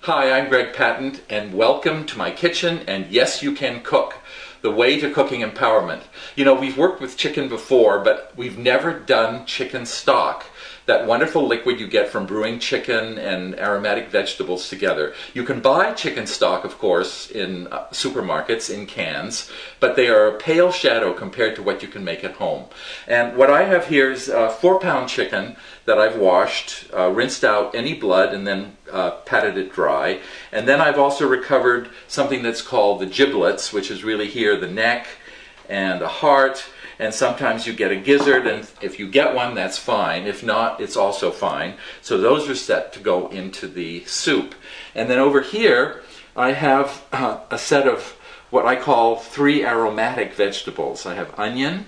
Hi, I'm Greg Patton, and welcome to my kitchen, and yes, you can cook. The way to cooking empowerment. You know, we've worked with chicken before, but we've never done chicken stock. That wonderful liquid you get from brewing chicken and aromatic vegetables together. You can buy chicken stock, of course, in supermarkets, in cans, but they are a pale shadow compared to what you can make at home. And what I have here is a 4-pound chicken that I've washed, rinsed out any blood, and then patted it dry. And then I've also recovered something that's called the giblets, which is really here the neck and a heart, and sometimes you get a gizzard, and if you get one, that's fine. If not, it's also fine. So those are set to go into the soup. And then over here, I have a set of what I call 3 aromatic vegetables. I have onion,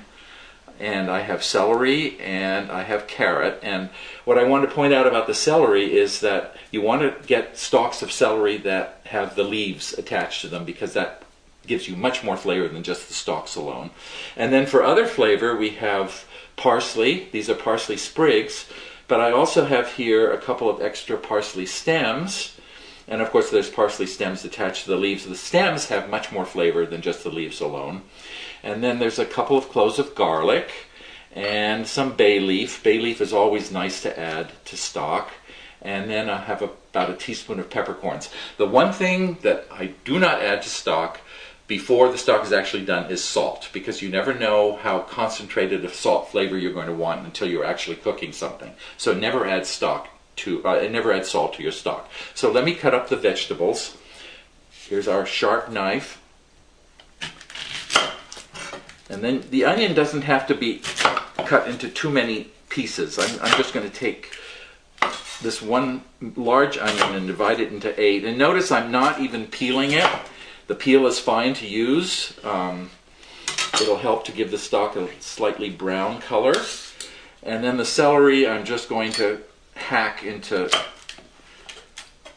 and I have celery, and I have carrot. And what I want to point out about the celery is that you want to get stalks of celery that have the leaves attached to them, because that gives you much more flavor than just the stalks alone. And then for other flavor, we have parsley. These are parsley sprigs, but I also have here a couple of extra parsley stems. And of course, there's parsley stems attached to the leaves. The stems have much more flavor than just the leaves alone. And then there's a couple of cloves of garlic and some bay leaf. Bay leaf is always nice to add to stock. And then I have about a teaspoon of peppercorns. The one thing that I do not add to stock before the stock is actually done is salt, because you never know how concentrated of salt flavor you're going to want until you're actually cooking something. So never add salt to your stock. So let me cut up the vegetables. Here's our sharp knife. And then the onion doesn't have to be cut into too many pieces. I'm just going to take this one large onion and divide it into 8. And notice I'm not even peeling it. The peel is fine to use. It'll help to give the stock a slightly brown color. And then the celery I'm just going to hack into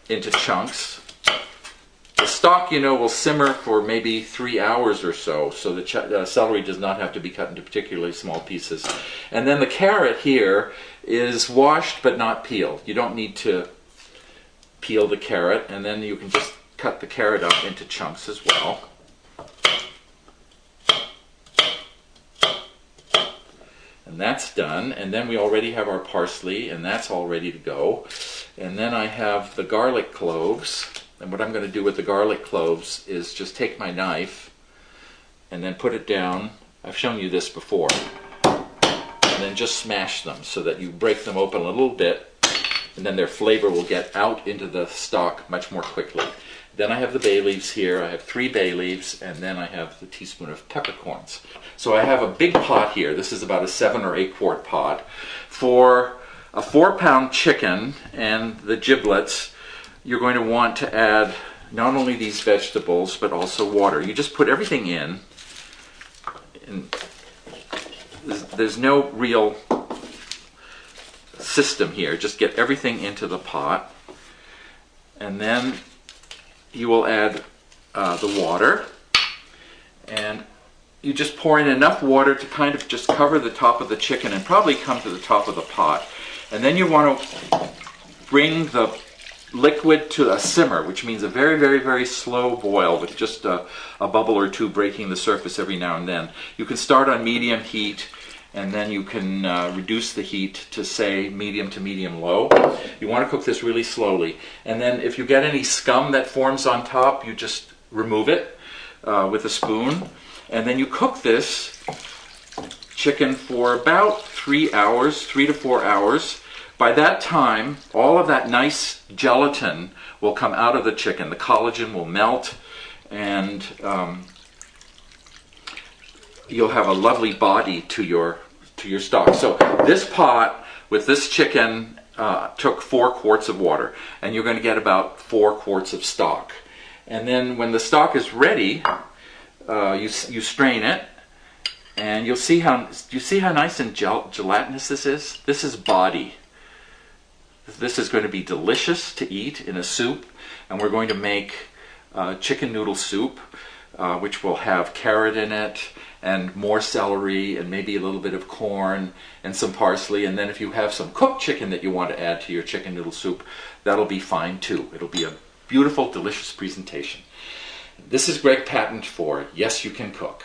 chunks. The stock, you know, will simmer for maybe 3 hours or so, so the celery does not have to be cut into particularly small pieces. And then the carrot here is washed but not peeled. You don't need to peel the carrot, and then you can just cut the carrot up into chunks as well. And that's done. And then we already have our parsley, and that's all ready to go. And then I have the garlic cloves. And what I'm going to do with the garlic cloves is just take my knife and then put it down. I've shown you this before. And then just smash them so that you break them open a little bit, and then their flavor will get out into the stock much more quickly. Then I have the bay leaves here. I have 3 bay leaves, and then I have the teaspoon of peppercorns. So I have a big pot here. This is about a 7 or 8 quart pot. For a 4-pound chicken and the giblets, you're going to want to add not only these vegetables, but also water. You just put everything in. And there's no real system here. Just get everything into the pot. And then you will add the water, and you just pour in enough water to kind of just cover the top of the chicken and probably come to the top of the pot. And then you want to bring the liquid to a simmer, which means a very, very, very slow boil with just a bubble or two breaking the surface every now and then. You can start on medium heat, and then you can reduce the heat to, say, medium to medium-low. You want to cook this really slowly. And then if you get any scum that forms on top, you just remove it with a spoon. And then you cook this chicken for about 3 hours, 3 to 4 hours. By that time, all of that nice gelatin will come out of the chicken. The collagen will melt, and you'll have a lovely body to your stock. So this pot with this chicken took 4 quarts of water, and you're going to get about 4 quarts of stock. And then when the stock is ready, you strain it, and you see how nice and gelatinous this is. This is body. This is going to be delicious to eat in a soup, and we're going to make chicken noodle soup, which will have carrot in it, and more celery, and maybe a little bit of corn, and some parsley. And then if you have some cooked chicken that you want to add to your chicken noodle soup, that'll be fine too. It'll be a beautiful, delicious presentation. This is Greg Patent for Yes You Can Cook.